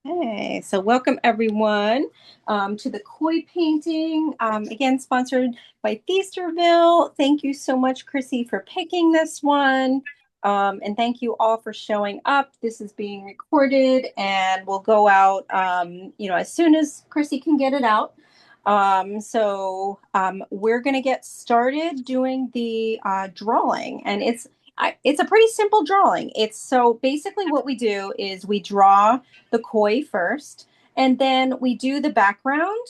Okay, so welcome everyone to the koi painting. Again, sponsored by Feasterville. Thank you so much, Chrissy, for picking this one. And thank you all for showing up. This is being recorded and will go out, as soon as Chrissy can get it out. We're going to get started doing the drawing, and it's a pretty simple drawing. It's so basically what we do is we draw the koi first, and then we do the background,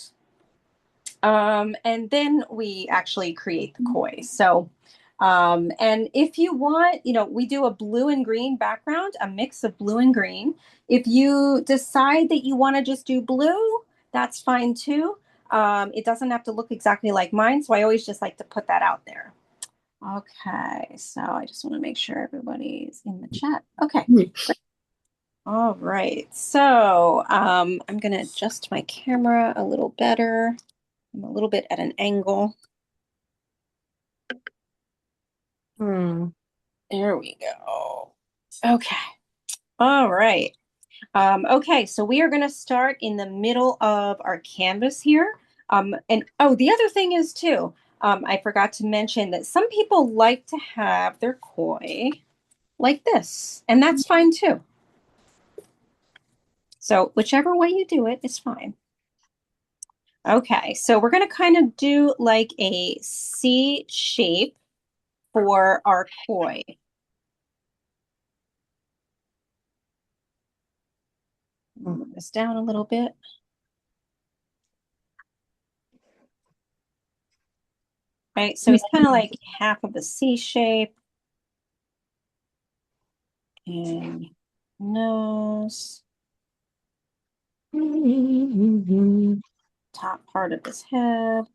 and then we actually create the koi. And if you want, we do a blue and green background, a mix of blue and green. If you decide that you want to just do blue, that's fine too. It doesn't have to look exactly like mine, so I always just like to put that out there. Okay, so I just want to make sure everybody's in the chat. Okay. All right, so I'm going to adjust my camera a little better. I'm a little bit at an angle. There we go. Okay. All right. Okay, so we are going to start in the middle of our canvas here. And oh, the other thing is too, I forgot to mention that some people like to have their koi like this, and that's fine too. So whichever way you do it is fine. Okay, so we're going to kind of do like a C shape for our koi. Move this down a little bit. Right, so he's kind of like half of a C shape. And nose. Top part of his head.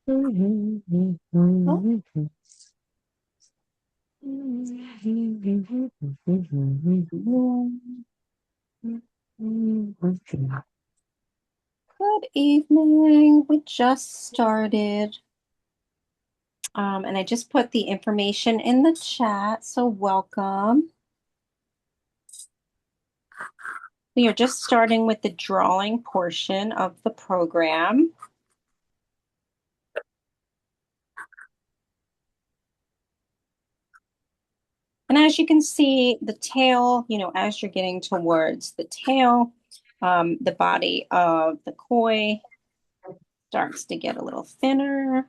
Oh. Good evening. We just started. And I just put the information in the chat, so welcome. We are just starting with the drawing portion of the program. And as you can see, the tail, as you're getting towards the tail, the body of the koi starts to get a little thinner.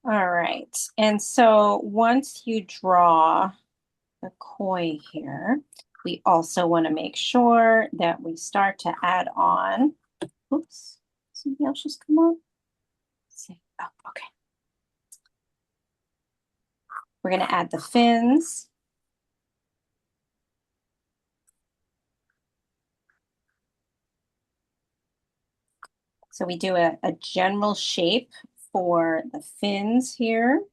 All right. And so once you draw the koi here, we also want to make sure that we start to add on. Oops, somebody else just come on. Let's see. Oh, okay. We're going to add the fins. So we do a general shape for the fins here.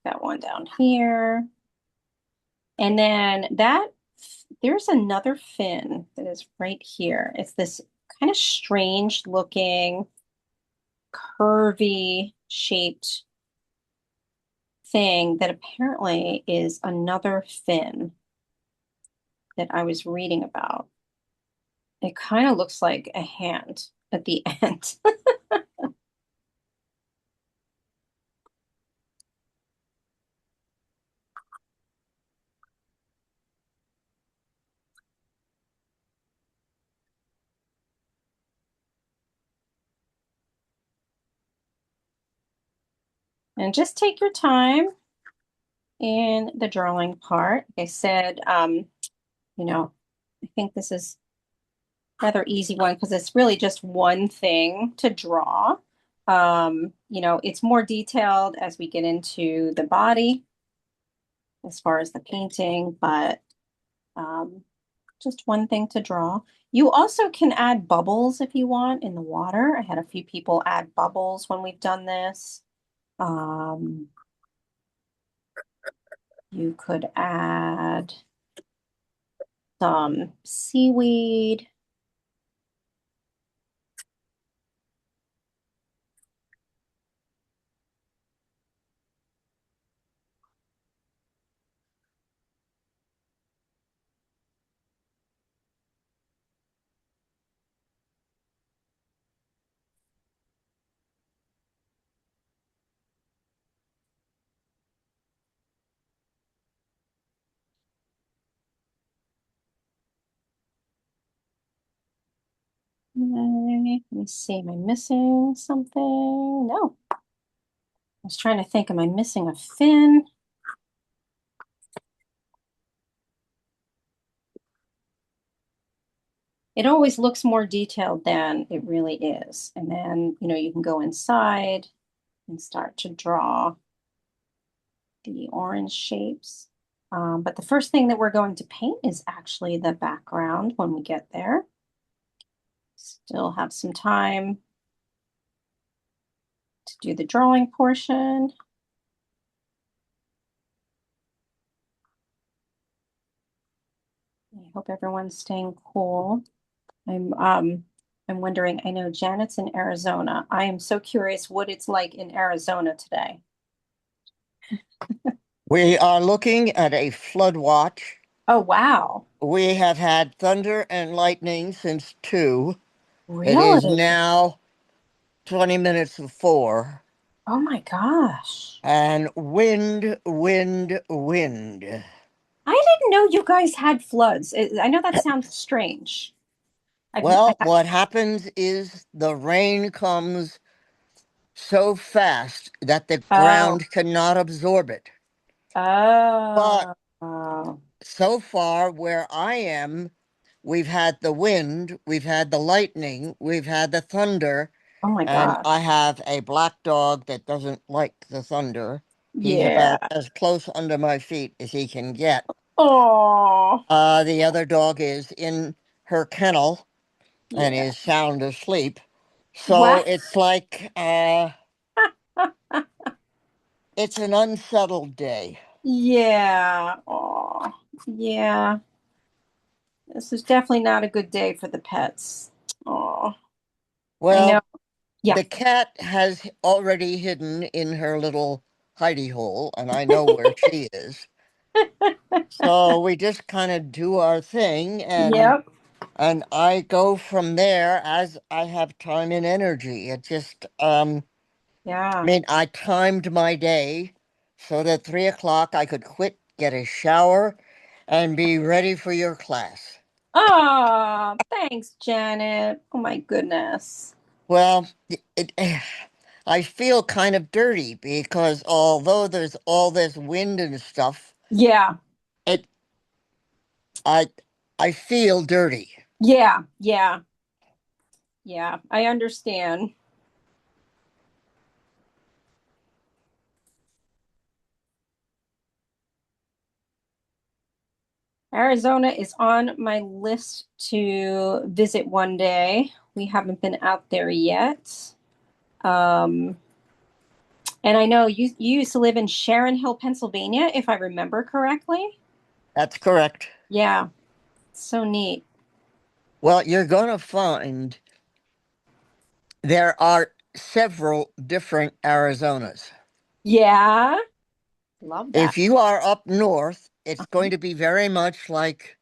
Got one down here. And then there's another fin that is right here. It's this kind of strange looking, curvy shaped thing that apparently is another fin that I was reading about. It kind of looks like a hand at the end. And just take your time in the drawing part. Like I said, you know, I think this is a rather easy one because it's really just one thing to draw. It's more detailed as we get into the body as far as the painting, but um, just one thing to draw. You also can add bubbles if you want in the water. I had a few people add bubbles when we've done this. Um, you could add some seaweed. Okay, let me see. Am I missing something? No. I was trying to think, am I missing a fin? It always looks more detailed than it really is. And then, you can go inside and start to draw the orange shapes. But the first thing that we're going to paint is actually the background when we get there. Still have some time to do the drawing portion. I hope everyone's staying cool. I'm wondering, I know Janet's in Arizona. I am so curious what it's like in Arizona today. We are looking at a flood watch. Oh, wow. We have had thunder and lightning since 2. It is Really? now 20 minutes of 4. Oh my gosh. And wind, wind, wind. I didn't know you guys had floods. I know that sounds strange. Well, what happens is the rain comes so fast that the Oh, ground cannot absorb it. But oh, oh so far, where I am, we've had the wind, we've had the lightning, we've had the thunder, my and gosh. I have a black dog that doesn't like the thunder. He's Yeah. about as close under my feet as he can get. Oh, The other dog is in her kennel and yeah. is sound asleep. Wow. So it's like it's an unsettled day. Yeah. Oh, yeah. This is definitely not a good day for the pets. Oh, I know. Well, Yeah. the cat has already hidden in her little hidey hole, and I know where she is. So we just kind of do our thing, and Yep. I go from there as I have time and energy. It just I Yeah. mean, I timed my day so that 3 o'clock I could quit, get a shower, and be ready for your class. Oh, thanks, Janet. Oh my goodness. Well, I feel kind of dirty because although there's all this wind and stuff, Yeah. it I I feel dirty. Yeah. Yeah. Yeah. I understand. Arizona is on my list to visit one day. We haven't been out there yet. Um, and I know you used to live in Sharon Hill, Pennsylvania, if I remember correctly. That's correct. Yeah, so neat. Well, you're going to find there are several different Arizonas. Yeah, love that. If you are up north, it's Uh-huh. going to be very much like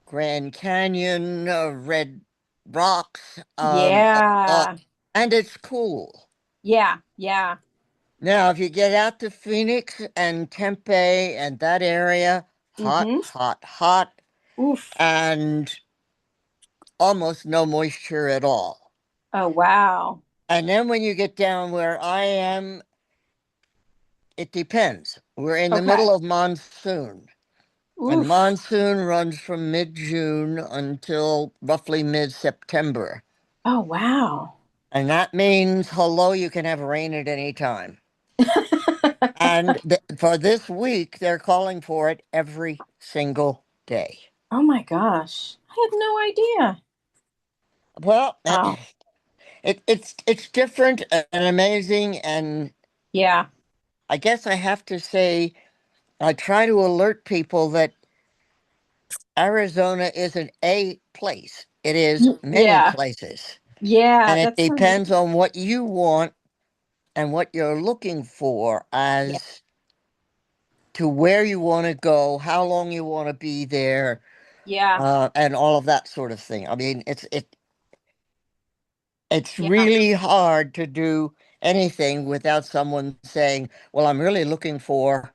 Grand Canyon, Red Rocks, Yeah, and it's cool. yeah, yeah. Now, if you get out to Phoenix and Tempe and that area, hot, Mm-hmm. hot, hot, Oof. and almost no moisture at all. Oh, wow. And then when you get down where I am, it depends. We're in the Okay. middle of monsoon, and Oof. monsoon runs from mid-June until roughly mid-September. Oh, wow. And that means, hello, you can have rain at any time. And for this week, they're calling for it every single day. Oh my gosh. I had no idea. Well, Wow. it's different and amazing, and Yeah. I guess I have to say I try to alert people that Arizona isn't a place. It is many Yeah. places. Yeah. And it That's so depends neat. on what you want and what you're looking for Yeah. as to where you want to go, how long you want to be there, Yeah. and all of that sort of thing. I mean, it's Yeah. really hard to do anything without someone saying, "Well, I'm really looking for."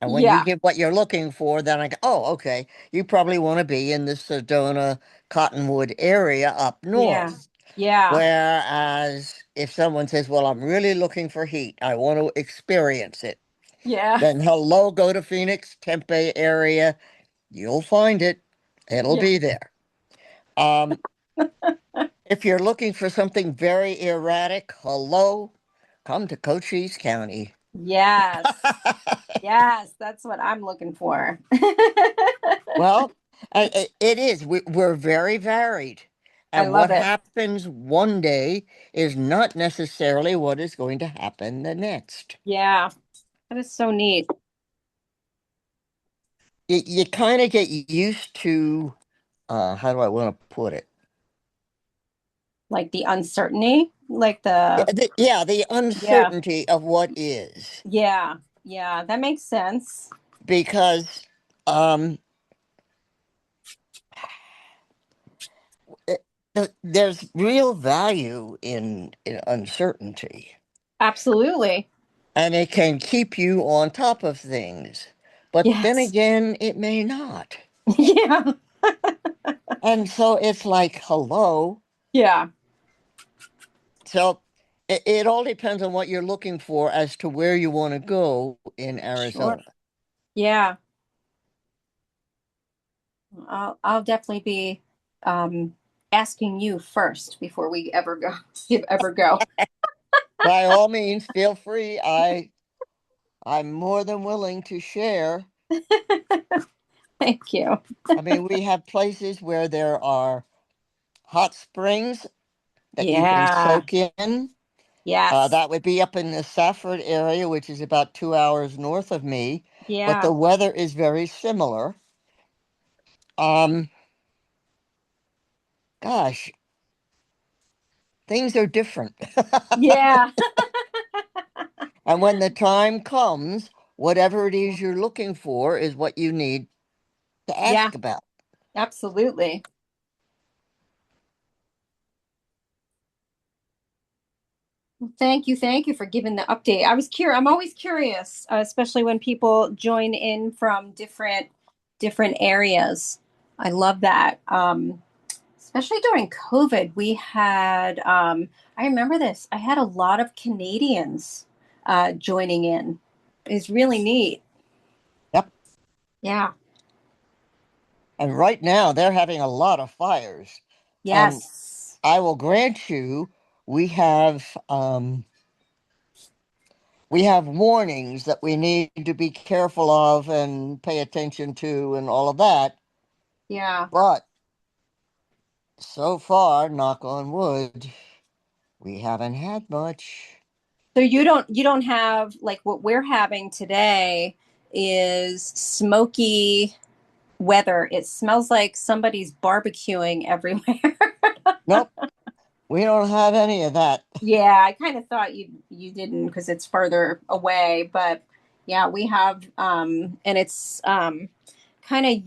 And when you Yeah. give what you're looking for, then I go, "Oh, okay. You probably want to be in the Sedona Cottonwood area up Yeah. north." Yeah. Whereas if someone says, "Well, I'm really looking for heat, I want to experience it," Yeah. then hello, go to Phoenix, Tempe area. You'll find it. It'll Yeah. be there. Um, if you're looking for something very erratic, hello, come to Cochise County. Yes. Yes. That's what I'm looking for. Well, it is. We're very varied. I And what love it. happens one day is not necessarily what is going to happen the next. Yeah. That is so neat. You kind of get used to, how do I want to put it? Like the uncertainty, like Yeah, the, the yeah. uncertainty of what is. Yeah. Yeah. That makes sense. Because um, it, there's real value in uncertainty. Absolutely. And it can keep you on top of things. But then Yes. again, it may not. Yeah. And so it's like, hello. Yeah. So it all depends on what you're looking for as to where you want to go in Sure. Arizona. Yeah. I'll definitely be um asking you first before we ever go ever go. By all means, feel free. I'm more than willing to share. Thank you. I mean, we have places where there are hot springs that you can Yeah. soak in. Yes. That would be up in the Safford area, which is about 2 hours north of me, but Yeah. the weather is very similar. Um, Gosh, things are different. Yeah. And when the time comes, whatever it is you're looking for is what you need to Yeah. ask about. Absolutely. Thank you for giving the update. I was curious. I'm always curious, especially when people join in from different areas. I love that. Especially during COVID, we had. I remember this. I had a lot of Canadians joining in. It's really neat. Yep. Yeah. And right now they're having a lot of fires. And Yes. I will grant you, we have um, we have warnings that we need to be careful of and pay attention to and all of that. Yeah. But so far, knock on wood, we haven't had much. So you don't have like what we're having today is smoky weather. It smells like somebody's barbecuing everywhere. Nope, we don't have any of that. Yeah, I kind of thought you didn't because it's further away, but yeah, we have and it's kind of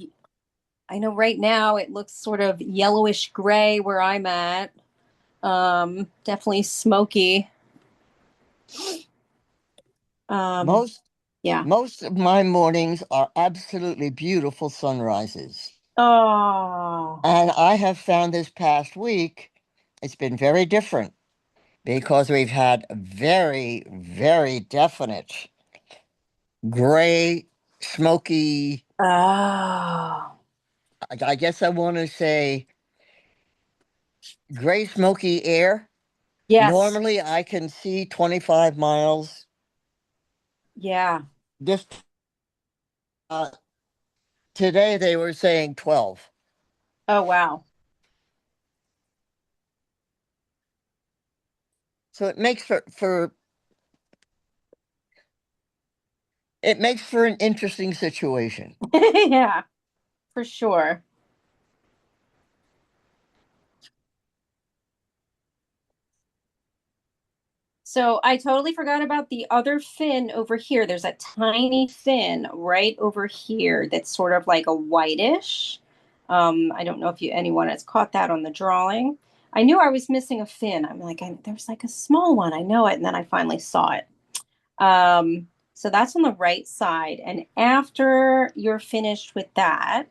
I know right now it looks sort of yellowish gray where I'm at. Definitely smoky. Um Most yeah. most of my mornings are absolutely beautiful sunrises. Oh. And I have found this past week it's been very different because we've had very, very definite. gray, smoky, Oh, I guess I want to say gray, smoky air. yes. Normally I can see 25 miles. Yeah. This uh, today they were saying 12. Oh, wow. So it makes for an interesting situation. Yeah, for sure. So I totally forgot about the other fin over here. There's a tiny fin right over here that's sort of like a whitish. I don't know if anyone has caught that on the drawing. I knew I was missing a fin. I'm like, there's like a small one. I know it. And then I finally saw it. So that's on the right side. And after you're finished with that,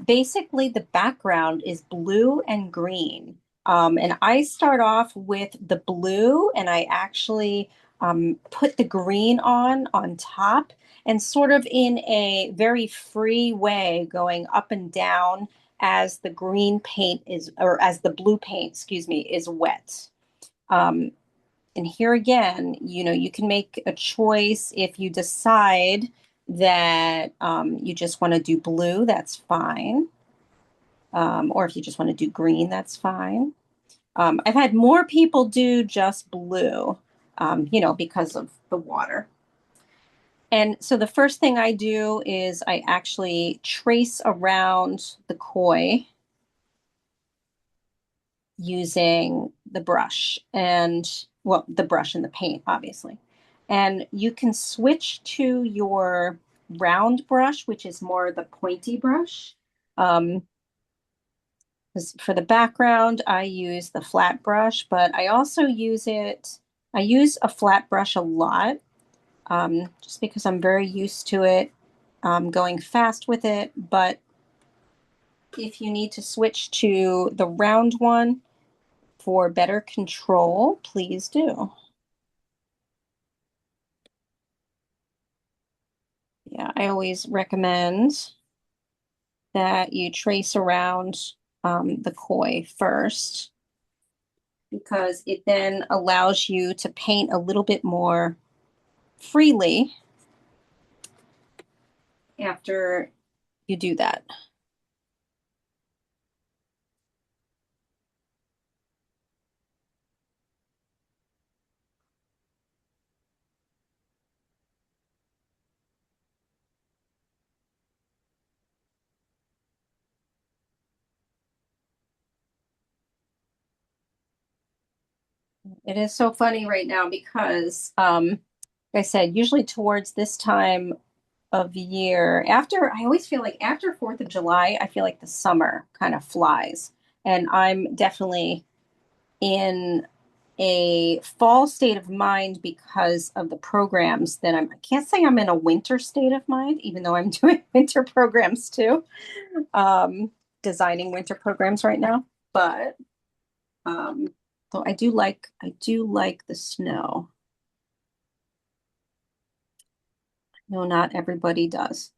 basically the background is blue and green. And I start off with the blue and I actually put the green on top and sort of in a very free way going up and down as the green paint is, or as the blue paint, excuse me, is wet. Um, and here again, you can make a choice if you decide that you just want to do blue, that's fine. Or if you just want to do green, that's fine. I've had more people do just blue, because of the water. And so the first thing I do is I actually trace around the koi using the brush and, well, the brush and the paint, obviously. And you can switch to your round brush, which is more the pointy brush. Um, for the background, I use the flat brush, but I use a flat brush a lot, just because I'm very used to it, going fast with it. But if you need to switch to the round one, for better control, please do. Yeah, I always recommend that you trace around the koi first because it then allows you to paint a little bit more freely after you do that. It is so funny right now because, like I said, usually towards this time of year, I always feel like after 4th of July, I feel like the summer kind of flies. And I'm definitely in a fall state of mind because of the programs that I can't say I'm in a winter state of mind, even though I'm doing winter programs too, um, designing winter programs right now. But um, so I do like the snow. No, not everybody does.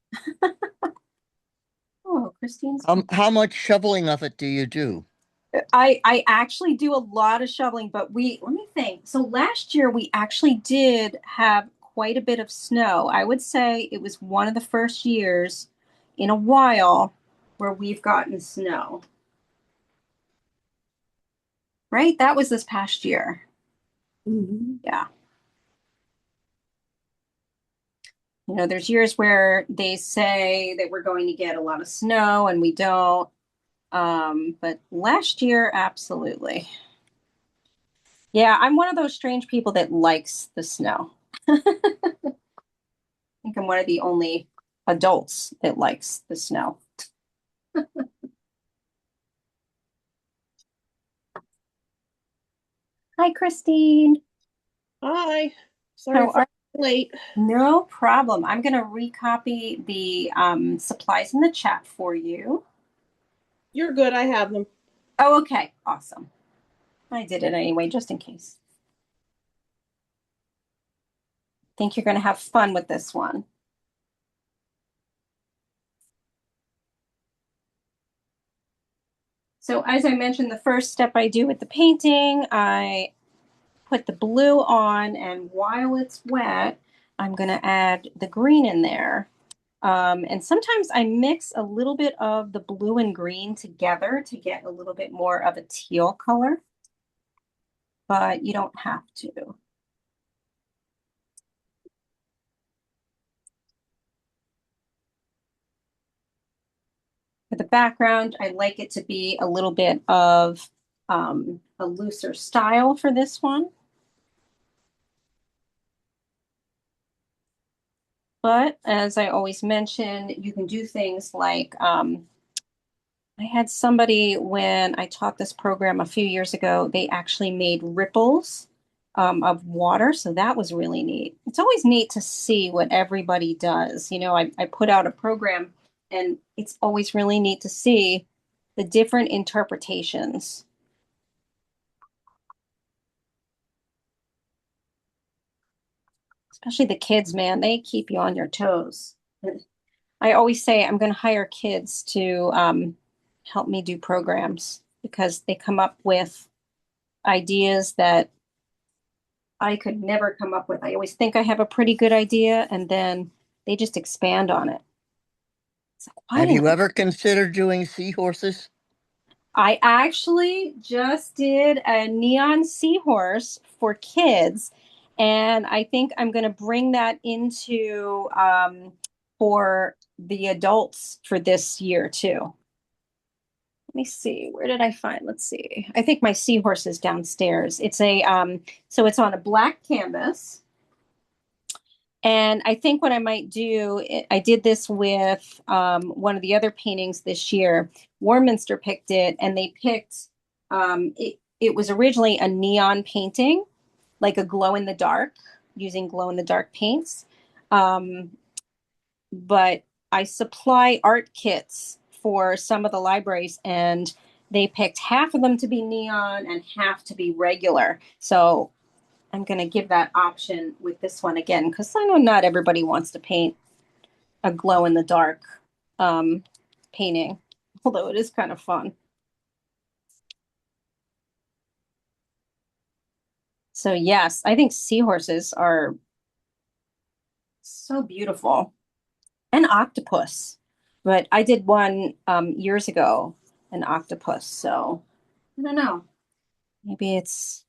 Oh, Christine's come. How much shoveling of it do you do? I actually do a lot of shoveling, but let me think. So last year we actually did have quite a bit of snow. I would say it was one of the first years in a while where we've gotten snow, right? That was this past year. Yeah. There's years where they say that we're going to get a lot of snow and we don't. But last year, absolutely. Yeah, I'm one of those strange people that likes the snow. Think I'm one of the only adults that likes the snow. Hi, Christine. Hi. Sorry How for are late. No problem. I'm going to recopy the supplies in the chat for you. You're good. I have them. Oh, okay. Awesome. I did it anyway, just in case. think you're going to have fun with this one. So as I mentioned, the first step I do with the painting, I put the blue on, and while it's wet, I'm going to add the green in there. And sometimes I mix a little bit of the blue and green together to get a little bit more of a teal color, but you don't have to. For the background, I like it to be a little bit of a looser style for this one. But as I always mention, you can do things like I had somebody when I taught this program a few years ago, they actually made ripples of water. So that was really neat. It's always neat to see what everybody does. You know, I put out a program and it's always really neat to see the different interpretations. Especially the kids, man, they keep you on your toes. I always say I'm going to hire kids to help me do programs because they come up with ideas that I could never come up with. I always think I have a pretty good idea and then they just expand on it. It's like, why Have didn't you ever considered doing seahorses? I actually just did a neon seahorse for kids, and I think I'm going to bring that into for the adults for this year too. Let me see. Where did I find? Let's see. I think my seahorse is downstairs. It's a so it's on a black canvas. And I think what I might do, I did this with one of the other paintings this year. Warminster picked it, and they picked it was originally a neon painting, like a glow in the dark, using glow in the dark paints. Um, but I supply art kits for some of the libraries, and they picked half of them to be neon and half to be regular. So I'm going to give that option with this one again, because I know not everybody wants to paint a glow in the dark um, painting, although it is kind of fun. So yes, I think seahorses are so beautiful, and octopus. But I did one years ago, an octopus. So I don't know. Maybe it's.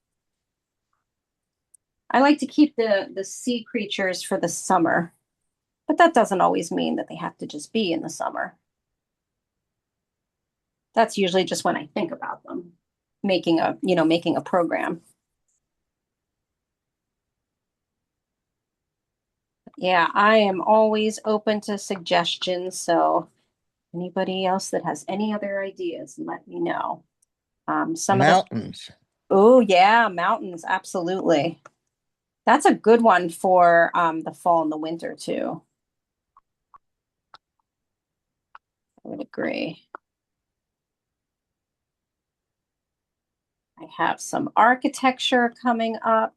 I like to keep the sea creatures for the summer, but that doesn't always mean that they have to just be in the summer. That's usually just when I think about them, making a program. Yeah, I am always open to suggestions. So anybody else that has any other ideas, let me know. Some of the, Mountains. oh yeah, mountains, absolutely. That's a good one for the fall and the winter too. I would agree. I have some architecture coming up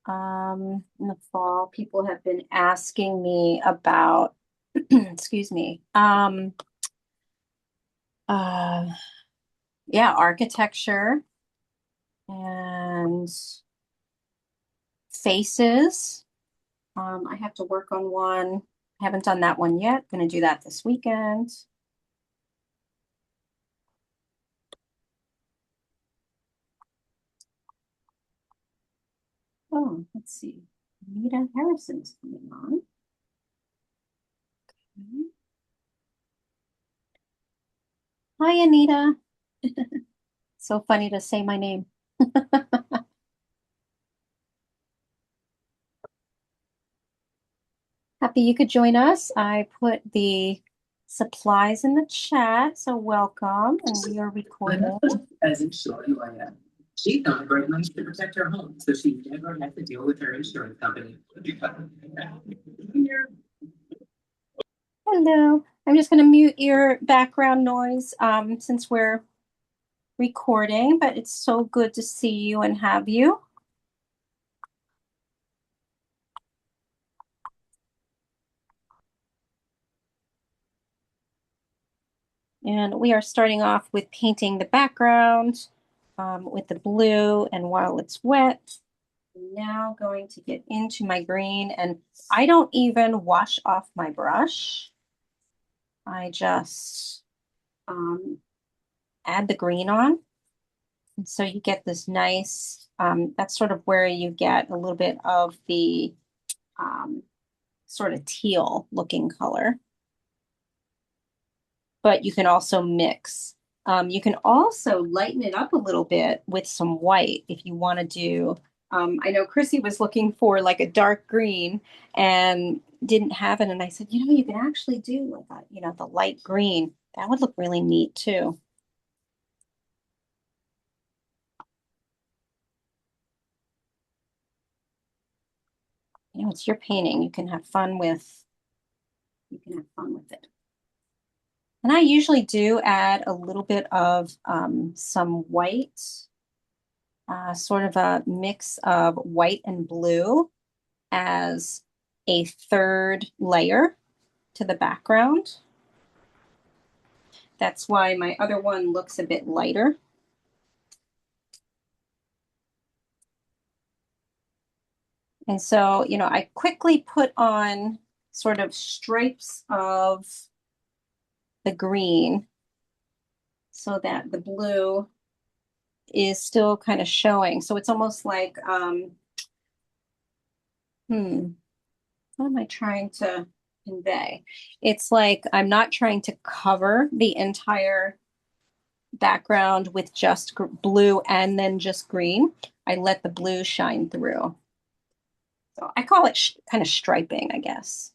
in the fall. People have been asking me about, excuse me, uh, yeah, architecture and faces. I have to work on one. I haven't done that one yet. Going to do that this weekend. Oh, let's see. Anita Harrison's coming on. Okay. Hi, Anita. So funny to say my name. Happy you could join us. I put the supplies in the chat, so welcome. And we are recording. As insured you I am. She thought great money to protect her home, so she never had to deal with her insurance company. Hello. I'm just going to mute your background noise since we're recording, but it's so good to see you and have you. And we are starting off with painting the background with the blue, and while it's wet, I'm now going to get into my green, and I don't even wash off my brush. I just add the green on. And so you get this nice, that's sort of where you get a little bit of the sort of teal looking color. But you can also mix. You can also lighten it up a little bit with some white if you want to do. I know Chrissy was looking for like a dark green and didn't have it. And I said, you can actually do like the light green. That would look really neat too. It's your painting. You can have fun with it. And I usually do add a little bit of some white, sort of a mix of white and blue as a third layer to the background. That's why my other one looks a bit lighter. And so, I quickly put on sort of stripes of the green so that the blue is still kind of showing. So it's almost like, what am I trying to convey? It's like I'm not trying to cover the entire background with just blue and then just green. I let the blue shine through. So I call it kind of striping, I guess.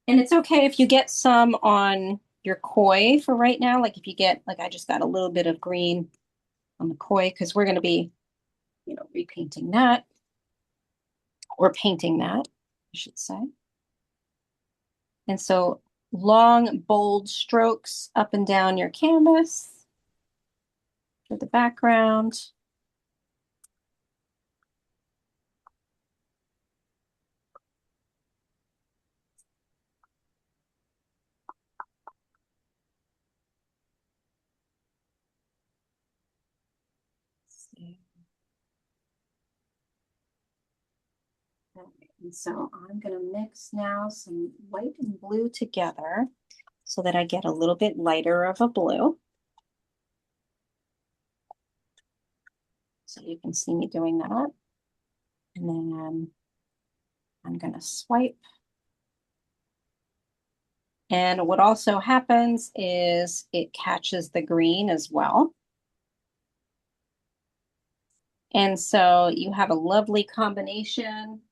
And it's okay if you get some on your koi for right now. Like if you get, like I just got a little bit of green on the koi because we're going to be, repainting that or painting that, I should say. And so long, bold strokes up and down your canvas for the background. And so I'm going to mix now some white and blue together so that I get a little bit lighter of a blue. So you can see me doing that. And then I'm going to swipe. And what also happens is it catches the green as well. And so you have a lovely combination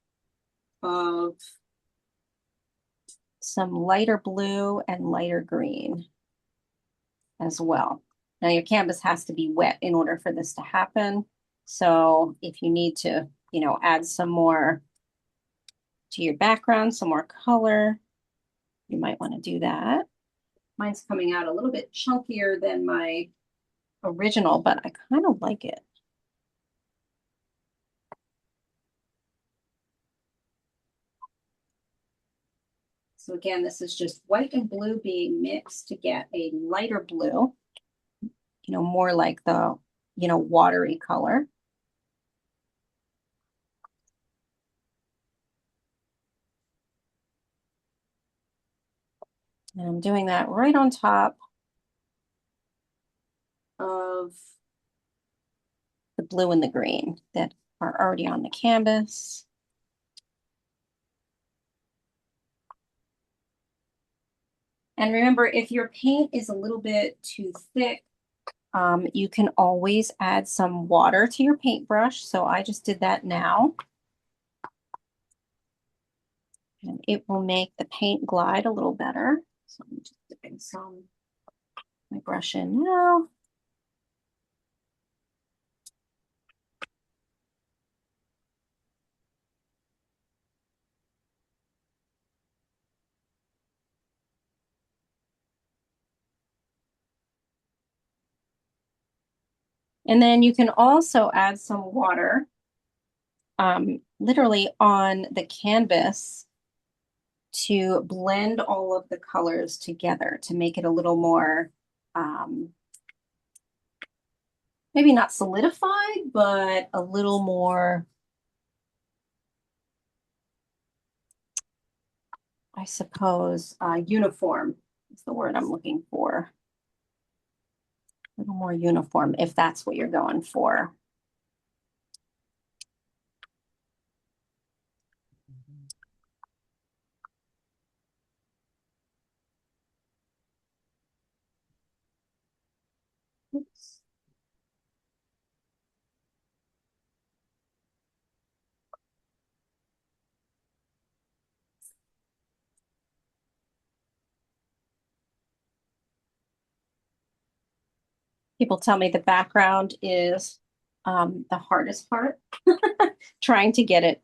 of some lighter blue and lighter green as well. Now your canvas has to be wet in order for this to happen. So if you need to, add some more to your background, some more color, you might want to do that. Mine's coming out a little bit chunkier than my original, but I kind of like it. So again, this is just white and blue being mixed to get a lighter blue, more like the, watery color. And I'm doing that right on top of the blue and the green that are already on the canvas. And remember, if your paint is a little bit too thick, you can always add some water to your paintbrush. So I just did that now. And it will make the paint glide a little better. So I'm just dipping my brush in now. And then you can also add some water literally on the canvas to blend all of the colors together to make it a little more, maybe not solidified, but a little more, I suppose, uniform is the word I'm looking for. A little more uniform, if that's what you're going for. Oops. People tell me the background is the hardest part, trying to get it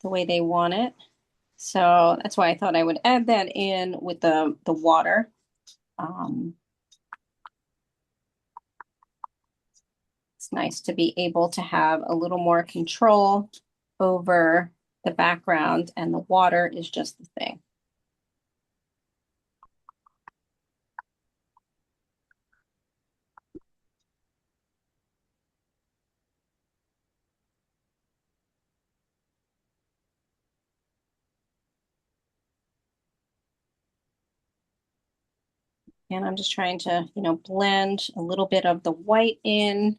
the way they want it. So that's why I thought I would add that in with the water. It's nice to be able to have a little more control over the background, and the water is just the thing. And I'm just trying to, blend a little bit of the white in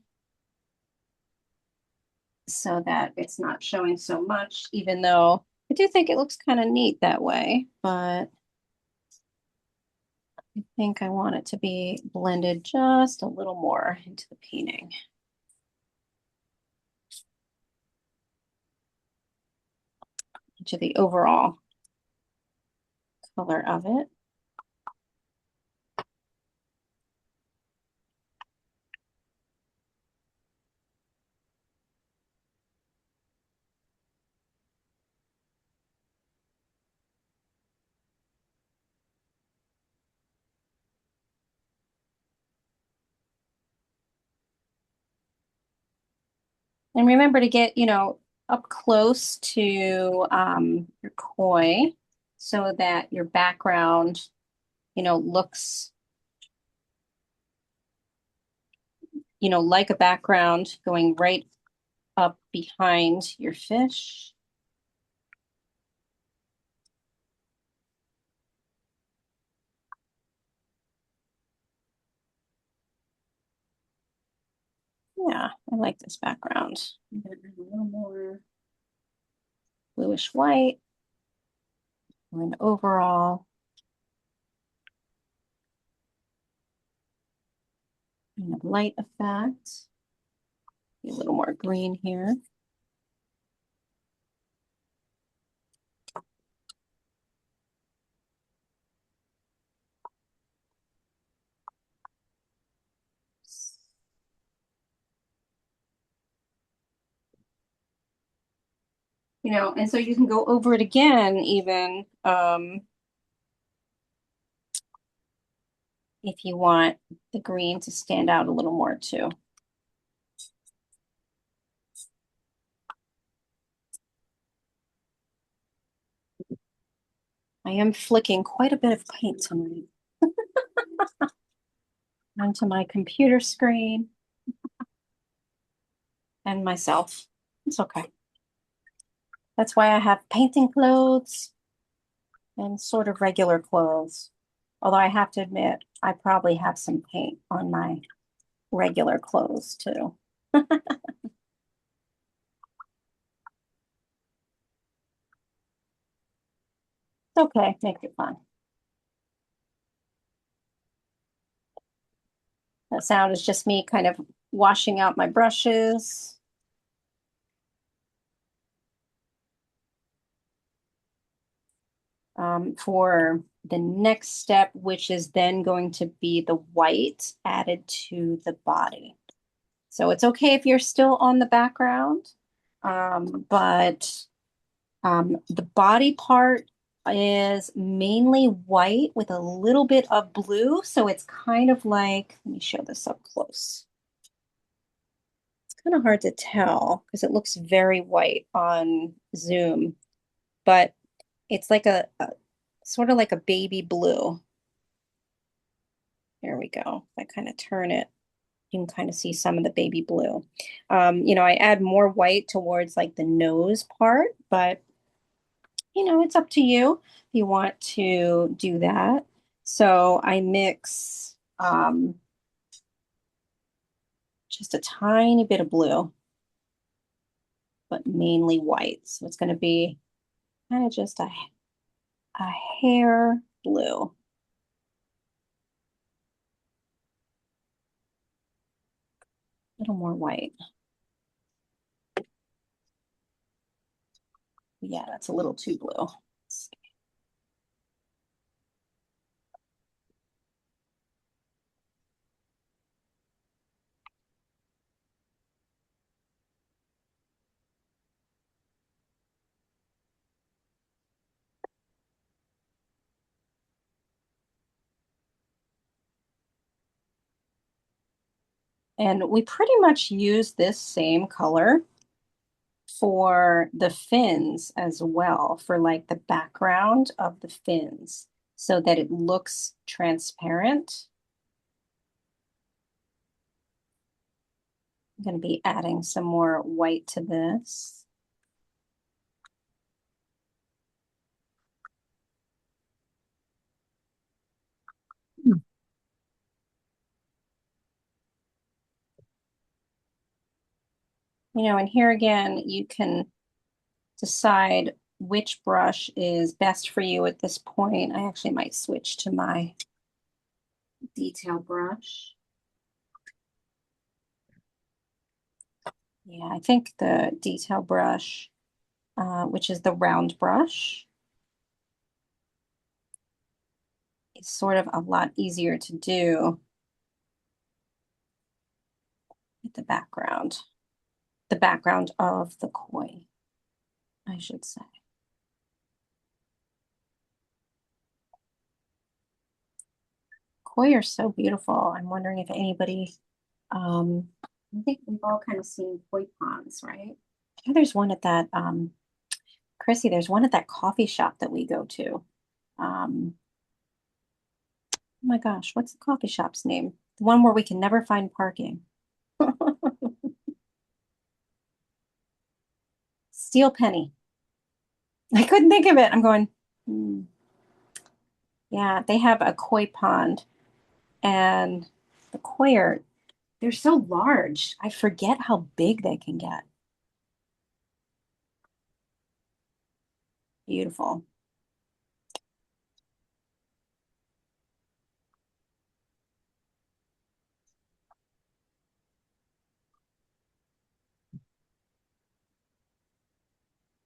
so that it's not showing so much, even though I do think it looks kind of neat that way, but I think I want it to be blended just a little more into the painting. Into the overall color of it. And remember to get, up close to your koi so that your background, looks, like a background going right up behind your fish. Yeah, I like this background. I'm gonna add a little more bluish white and overall. Kind of light effect. A little more green here. And so you can go over it again even if you want the green to stand out a little more too. I am flicking quite a bit of paint tonight onto my computer screen and myself. It's okay. That's why I have painting clothes and sort of regular clothes. Although I have to admit, I probably have some paint on my regular clothes too. It's okay, make it fun. That sound is just me kind of washing out my brushes. For the next step, which is then going to be the white added to the body. So it's okay if you're still on the background, but the body part is mainly white with a little bit of blue. So it's kind of like, let me show this up close. It's kind of hard to tell because it looks very white on Zoom, but it's like a sort of like a baby blue. There we go. If I kind of turn it, you can kind of see some of the baby blue. I add more white towards like the nose part, but it's up to you if you want to do that. So I mix just a tiny bit of blue, but mainly white. So it's going to be kind of just a hair blue. A little more white. Yeah, that's a little too blue. And we pretty much use this same color for the fins as well, for like the background of the fins so that it looks transparent. I'm going to be adding some more white to this. And here again, you can decide which brush is best for you at this point. I actually might switch to my detail brush. Yeah, I think the detail brush, which is the round brush, is sort of a lot easier to do with the background of the koi, I should say. Koi are so beautiful. I'm wondering if anybody, I think we've all kind of seen koi ponds, right? I know there's one at that, Chrissy, there's one at that coffee shop that we go to. Oh my gosh, what's the coffee shop's name? The one where we can never find parking. Steel Penny. I couldn't think of it. I'm going, yeah, they have a koi pond, and the koi they're so large. I forget how big they can get. Beautiful.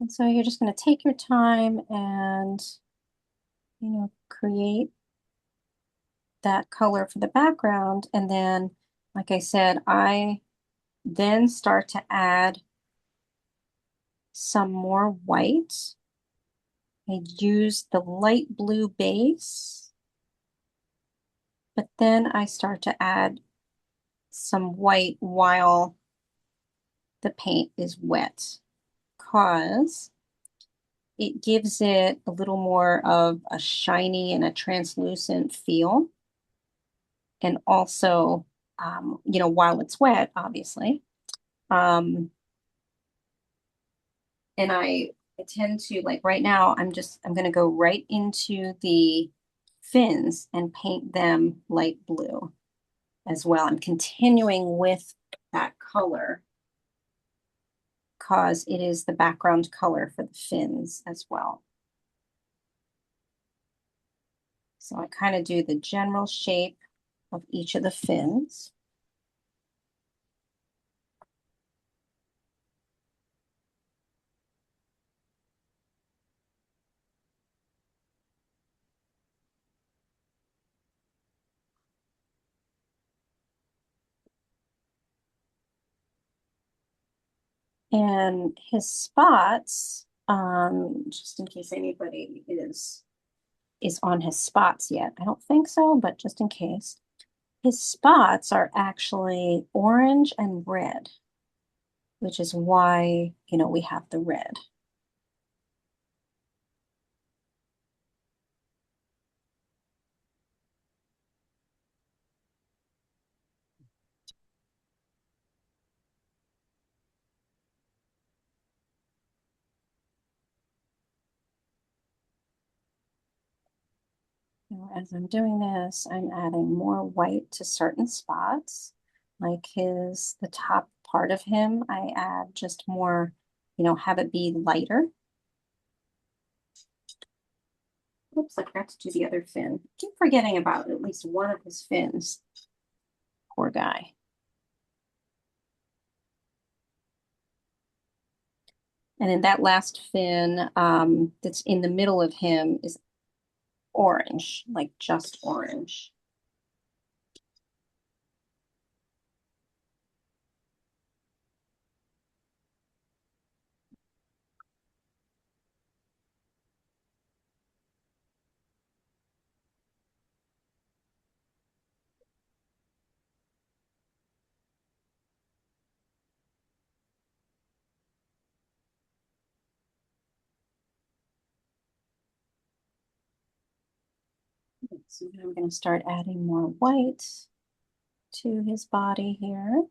And so you're just going to take your time and, create that color for the background. And then, like I said, I then start to add some more white. I use the light blue base, but then I start to add some white while the paint is wet, because it gives it a little more of a shiny and a translucent feel. And also, while it's wet, obviously. And I tend to, like right now, I'm going to go right into the fins and paint them light blue as well. I'm continuing with that color because it is the background color for the fins as well. So I kind of do the general shape of each of the fins. And his spots, just in case anybody is on his spots yet. I don't think so, but just in case. His spots are actually orange and red. which is why, we have the red. As I'm doing this, I'm adding more white to certain spots, like the top part of him. I add just more, have it be lighter. Oops, I forgot to do the other fin. I keep forgetting about at least one of his fins. Poor guy. And then that last fin that's in the middle of him is orange, like just orange. So now I'm going to start adding more white to his body here.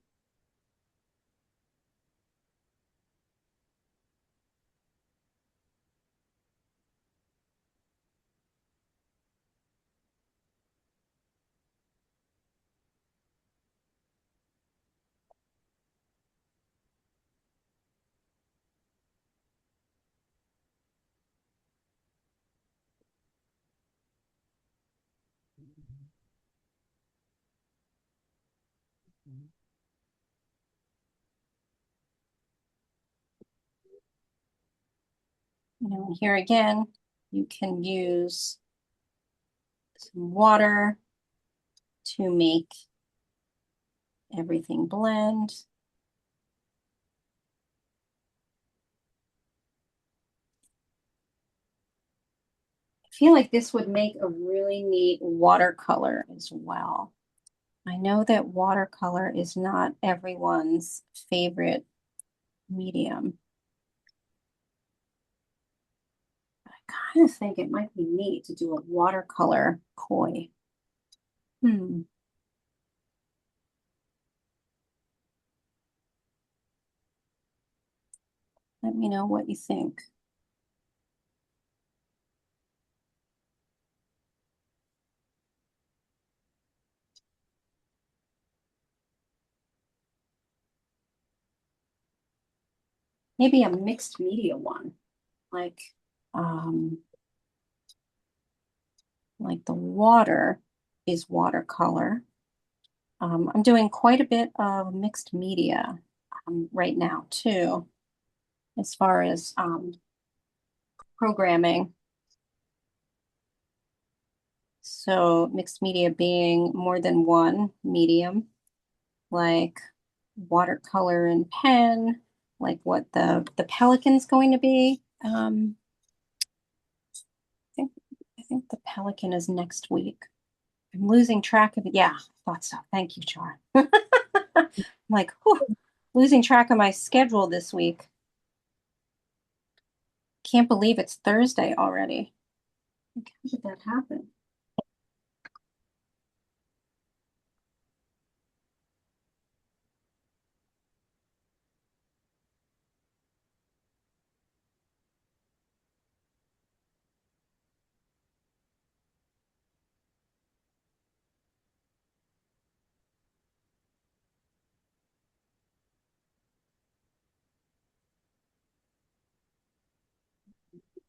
And here again, you can use some water to make everything blend. I feel like this would make a really neat watercolor as well. I know that watercolor is not everyone's favorite medium. I kind of think it might be neat to do a watercolor koi. Let me know what you think. Maybe a mixed media one, like the water is watercolor. I'm doing quite a bit of mixed media right now too, as far as programming. So mixed media being more than one medium, like watercolor and pen, like what the pelican's going to be. I think the pelican is next week. I'm losing track of it. Yeah, thought so. Thank you, Char. I'm like, whew, losing track of my schedule this week. Can't believe it's Thursday already. Like, how did that happen?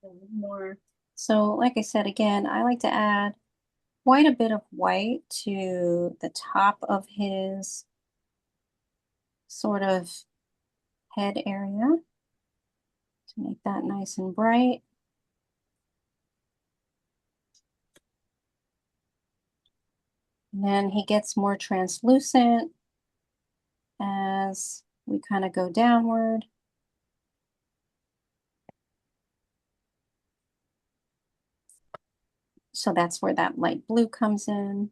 A little more. So, like I said, again, I like to add quite a bit of white to the top of his sort of head area to make that nice and bright. And then he gets more translucent as we kind of go downward. So that's where that light blue comes in.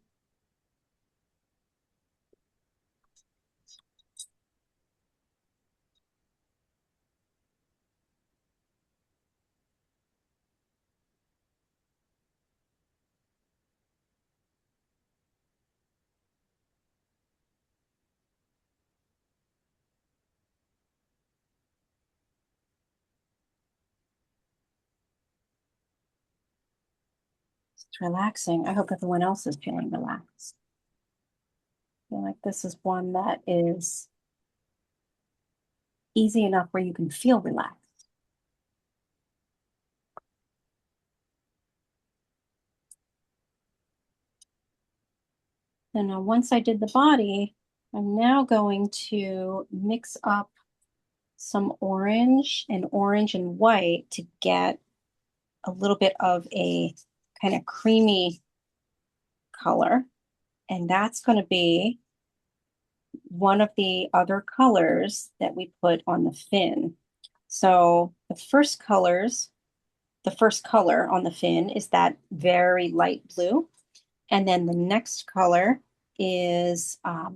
It's relaxing. I hope everyone else is feeling relaxed. I feel like this is one that is easy enough where you can feel relaxed. And now once I did the body, I'm now going to mix up some orange and white to get a little bit of a kind of creamy color. And that's going to be one of the other colors that we put on the fin. So the first color on the fin is that very light blue. And then the next color is a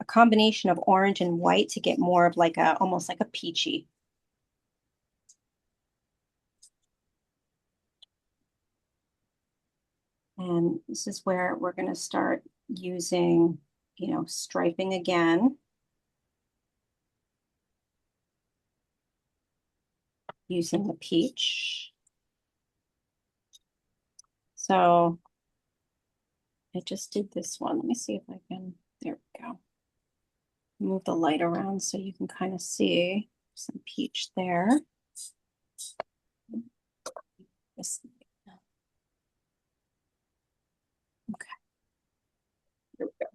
combination of orange and white to get more of like a, almost like a peachy. And this is where we're going to start using, striping again. Using the peach. So I just did this one. Let me see if I can, there we go. Move the light around so you can kind of see some peach there. Okay, here we go.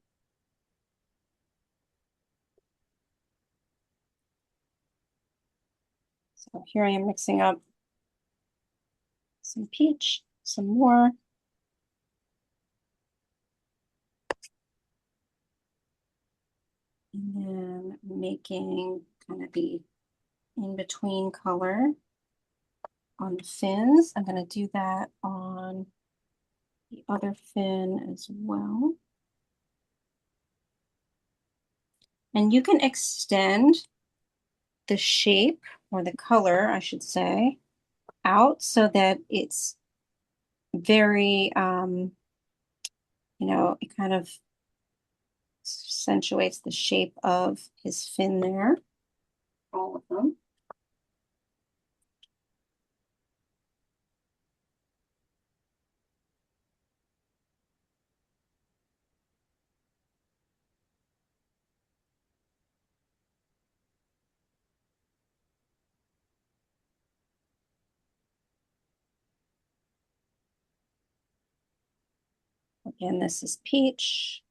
So here I am mixing up some peach, some more. And then making kind of the in-between color on the fins. I'm going to do that on the other fin as well. And you can extend the shape or the color, I should say, out so that it's very, it kind of accentuates the shape of his fin there, all of them. Again, this is peach.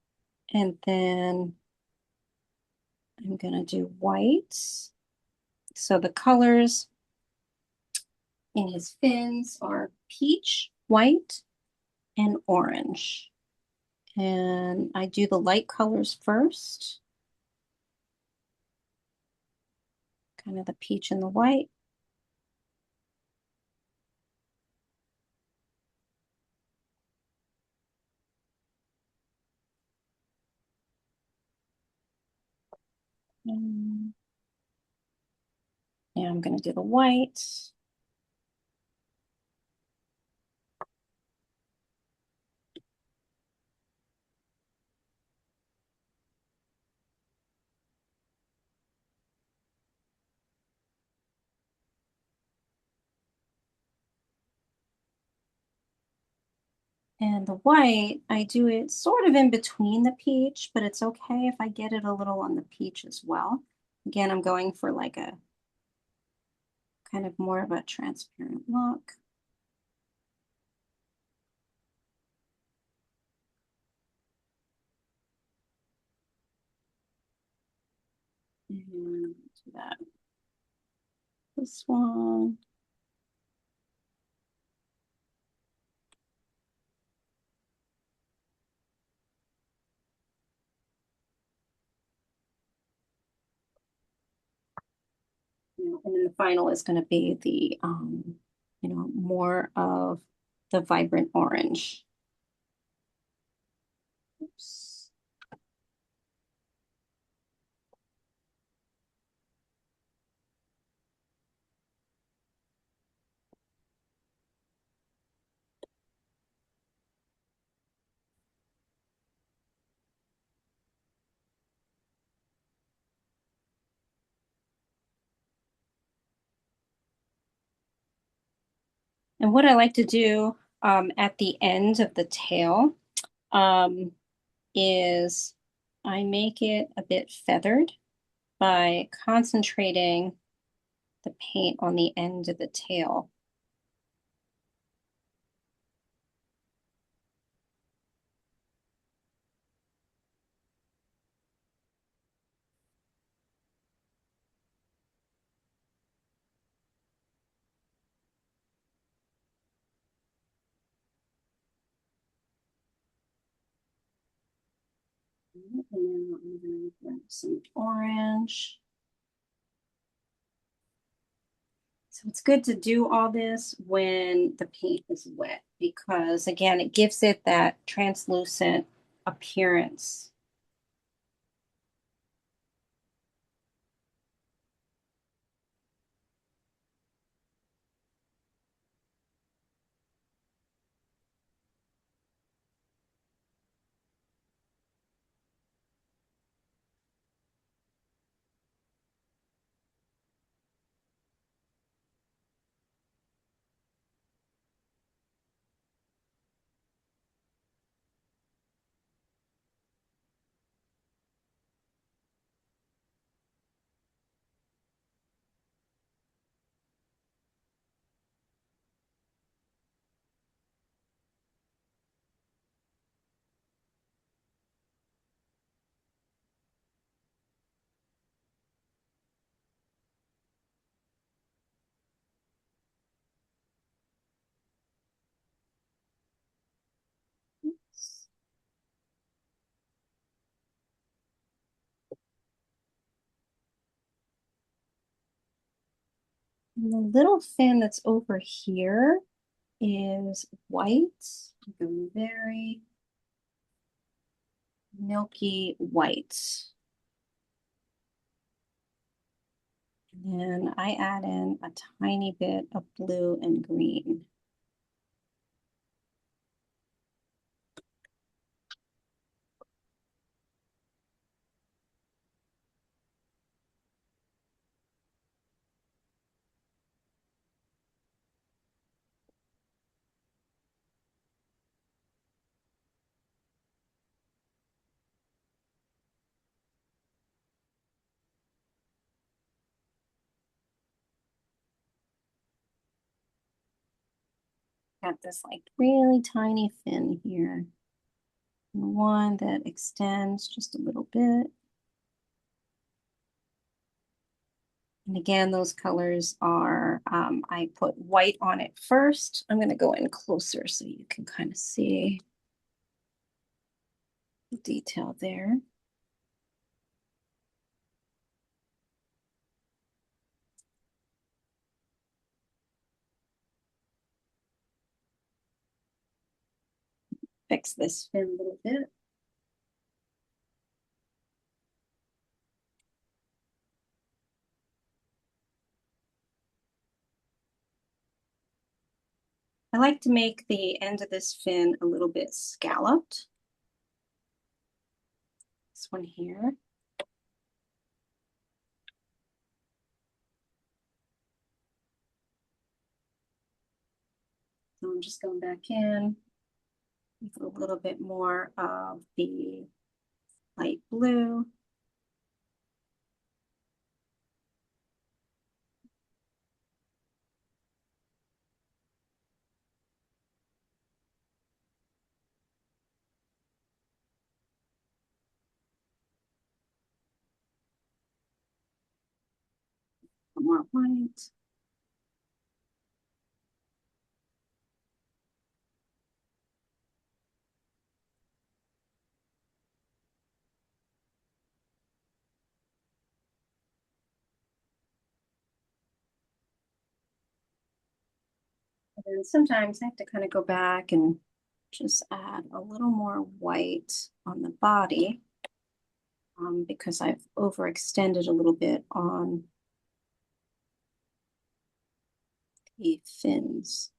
And then I'm going to do white. So the colors in his fins are peach, white, and orange. And I do the light colors first. Kind of the peach and the white. Yeah, I'm going to do the white. And the white, I do it sort of in between the peach, but it's okay if I get it a little on the peach as well. Again, I'm going for like a kind of more of a transparent look. And do that. This one. And then the final is going to be the, more of the vibrant orange. Oops. And what I like to do at the end of the tail um, is I make it a bit feathered by concentrating the paint on the end of the tail. And then I'm going to grab some orange. So it's good to do all this when the paint is wet because, again, it gives it that translucent appearance. And the little fin that's over here is white, like a very milky white. And then I add in a tiny bit of blue and green. Got this like really tiny fin here. And one that extends just a little bit. And again, those colors are, I put white on it first. I'm gonna go in closer so you can kind of see the detail there. Fix this fin a little bit. I like to make the end of this fin a little bit scalloped. This one here. So I'm just going back in with a little bit more of the light blue. More white. And sometimes I have to kind of go back and just add a little more white on the body because I've overextended a little bit on the fins.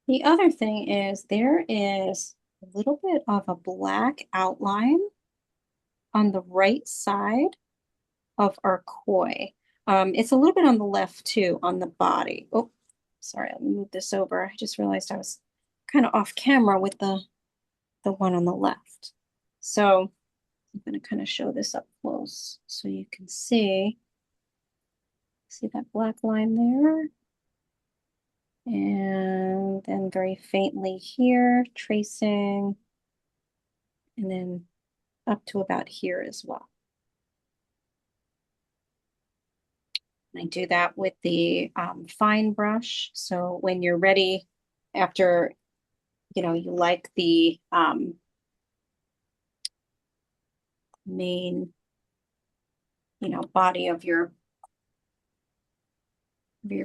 The other thing is there is a little bit of a black outline on the right side of our koi. It's a little bit on the left too, on the body. Oh, sorry, I'll move this over. I just realized I was kind of off camera with the one on the left. So I'm going to kind of show this up close so you can see that black line there? And then very faintly here, tracing, and then up to about here as well. And I do that with the fine brush. So when you're ready, after, you like the main, body of your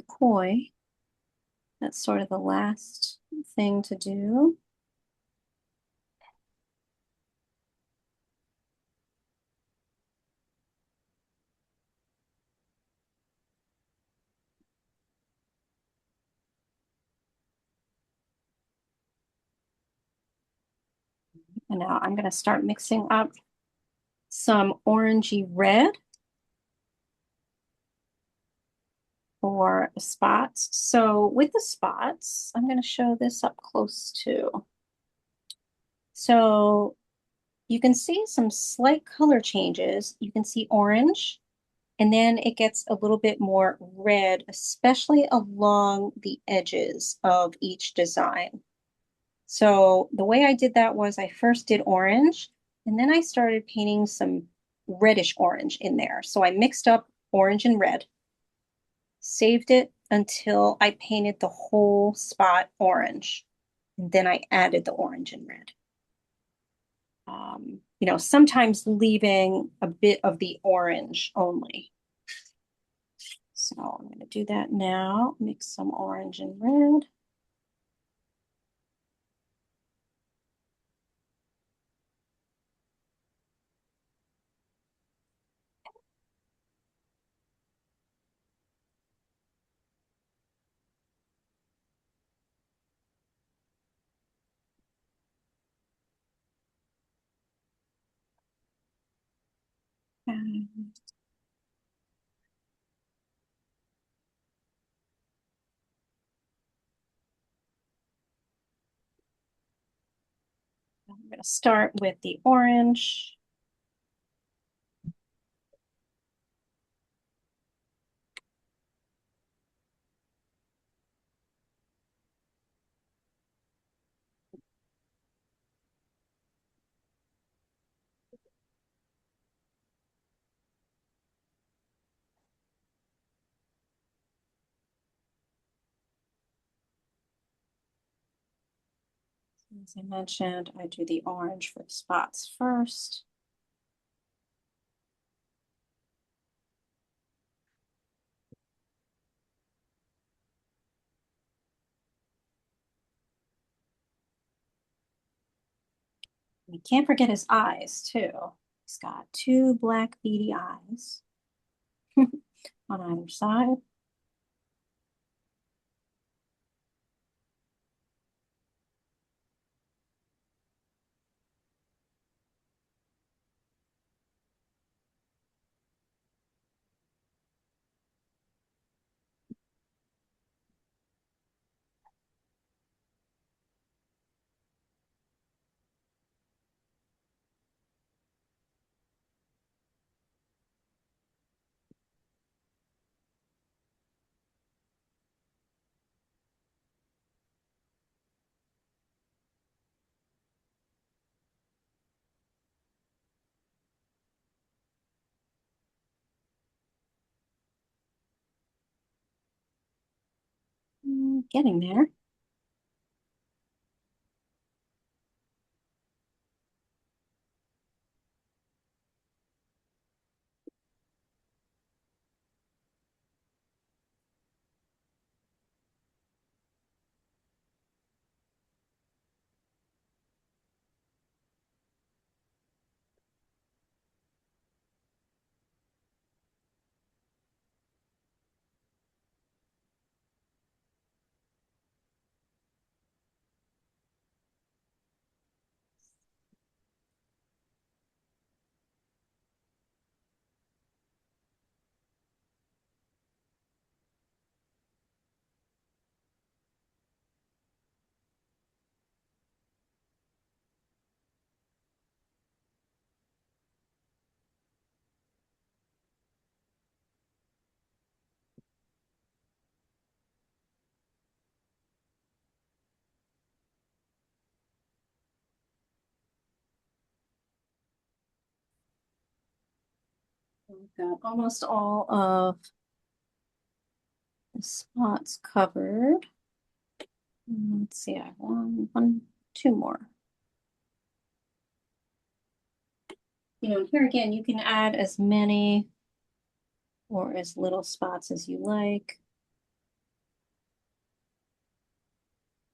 koi, that's sort of the last thing to do. And now I'm going to start mixing up some orangey red for the spots. So with the spots, I'm going to show this up close too. So you can see some slight color changes. You can see orange, and then it gets a little bit more red, especially along the edges of each design. So the way I did that was I first did orange, and then I started painting some reddish orange in there. So I mixed up orange and red, saved it until I painted the whole spot orange. And then I added the orange and red. Sometimes leaving a bit of the orange only. So I'm going to do that now. Mix some orange and red. And I'm going to start with the orange. As I mentioned, I do the orange for the spots first. We can't forget his eyes too. He's got two black beady eyes on either side. Getting there. We've got almost all of the spots covered. Let's see, I have two more. Here again, you can add as many or as little spots as you like.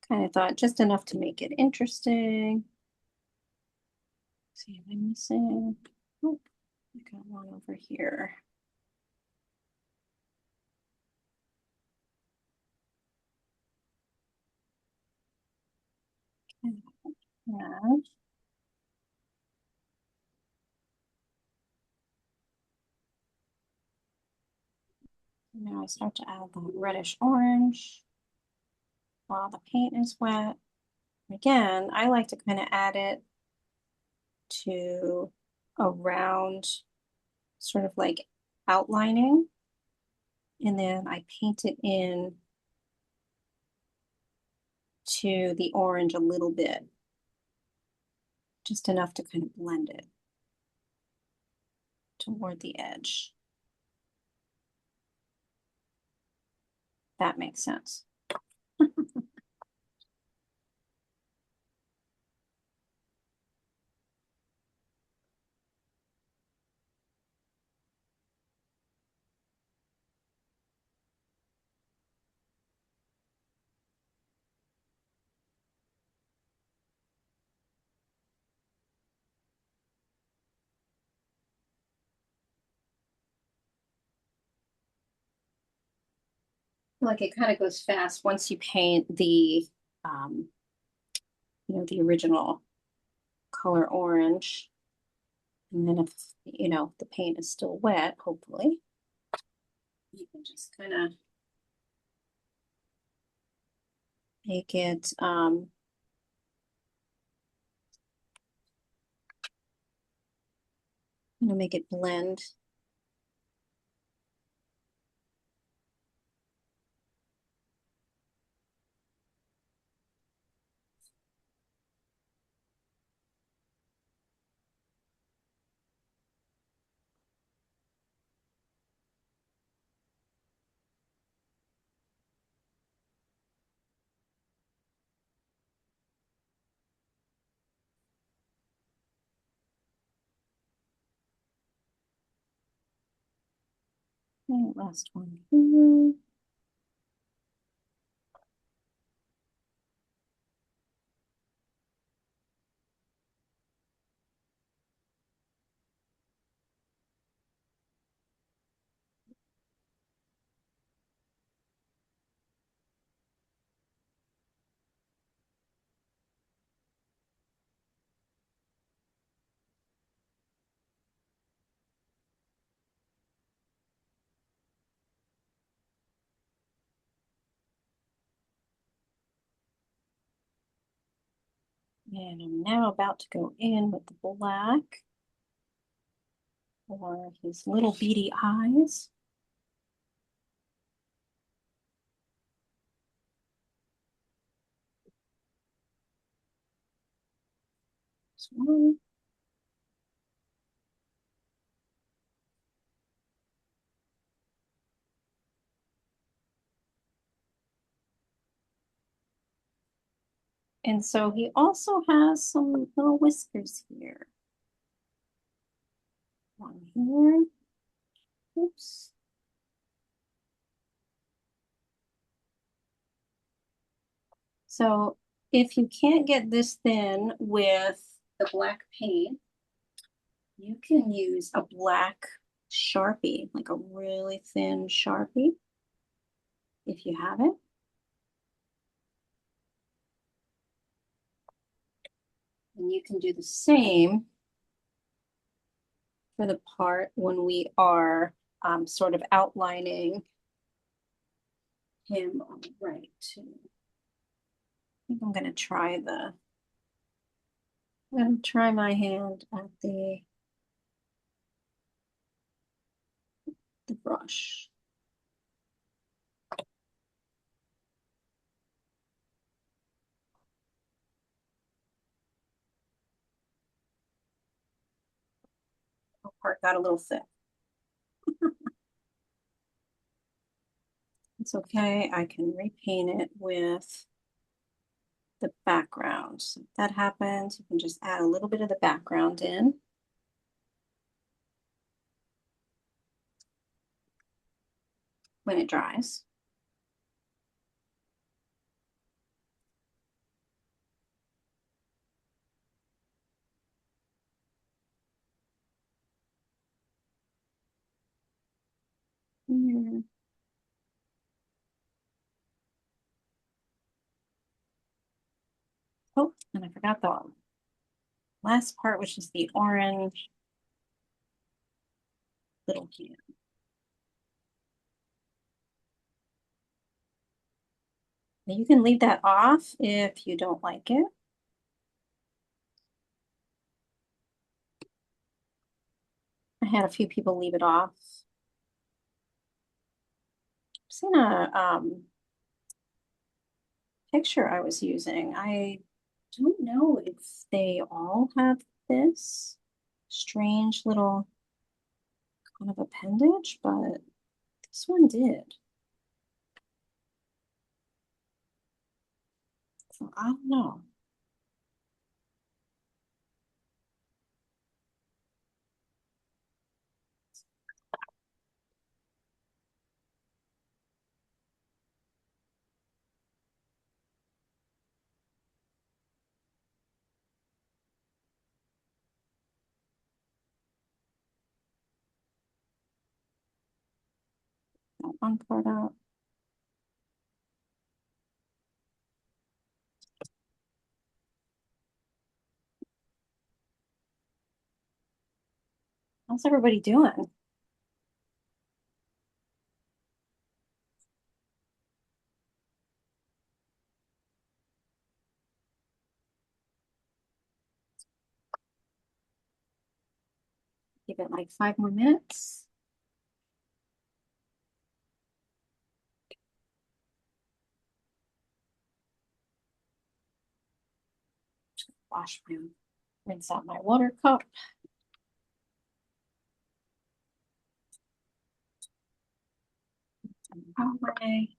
Kind of thought just enough to make it interesting. Let's see, am I missing? Oh, I got one over here. Yeah. Now I start to add the reddish orange while the paint is wet. Again, I like to kind of add it to around sort of like outlining, and then I paint it in to the orange a little bit, just enough to kind of blend it toward the edge. That makes sense. Like it kind of goes fast once you paint the, the original color orange. And then if, the paint is still wet, hopefully, you can just kind of make it, make it blend. Okay, last one here. And I'm now about to go in with the black for his little beady eyes. This one. And so he also has some little whiskers here. One here. Oops. So if you can't get this thin with the black paint, you can use a black Sharpie, like a really thin Sharpie, if you have it. And you can do the same for the part when we are sort of outlining him on the right too. I think I'm gonna try my hand at the brush. Part got a little thick. It's okay. I can repaint it with the background. So if that happens, you can just add a little bit of the background in. When it dries. Mm. Oh, and I forgot the last part, which is the orange little can. Now you can leave that off if you don't like it. I had a few people leave it off. I've seen a picture I was using. I don't know if they all have this strange little kind of appendage, but this one did. So I don't know. That one part out. How's everybody doing? Give it like 5 more minutes. Rinse out my water cup. Away.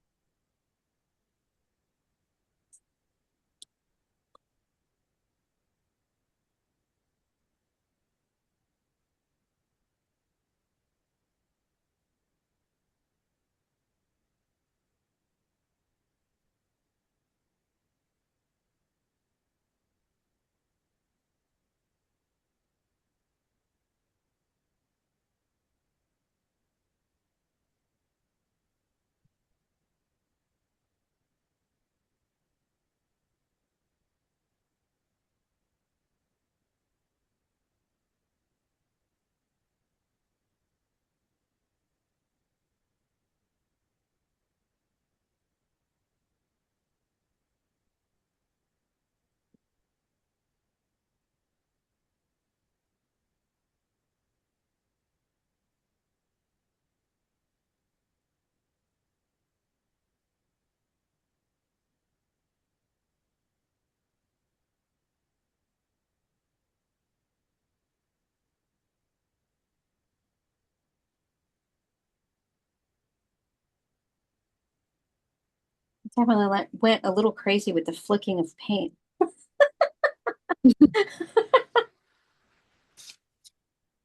Definitely went a little crazy with the flicking of paint.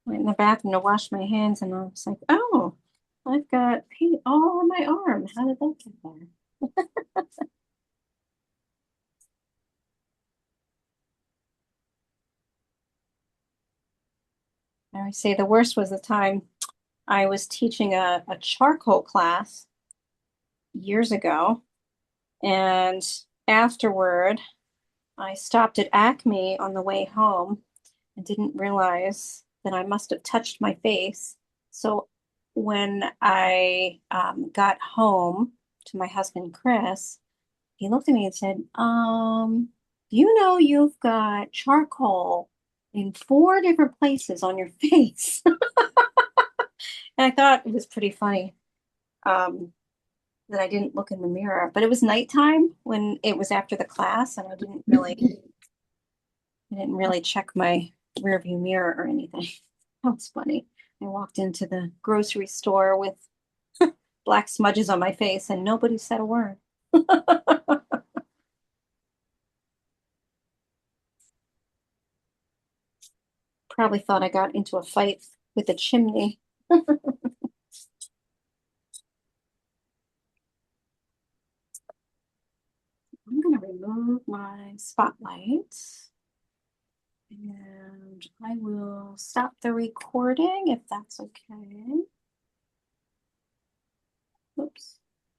Went in the bathroom to wash my hands and I was like, oh, I've got paint all on my arm. How did that get there? I always say the worst was the time I was teaching a charcoal class years ago. And afterward, I stopped at Acme on the way home and didn't realize that I must have touched my face. So when I got home to my husband, Chris, he looked at me and said, you know, you've got charcoal in 4 different places on your face. And I thought it was pretty funny that I didn't look in the mirror, but it was nighttime when it was after the class and I didn't really check my rearview mirror or anything. That was funny. I walked into the grocery store with black smudges on my face and nobody said a word. Probably thought I got into a fight with a chimney. I'm going to remove my spotlight and I will stop the recording if that's okay.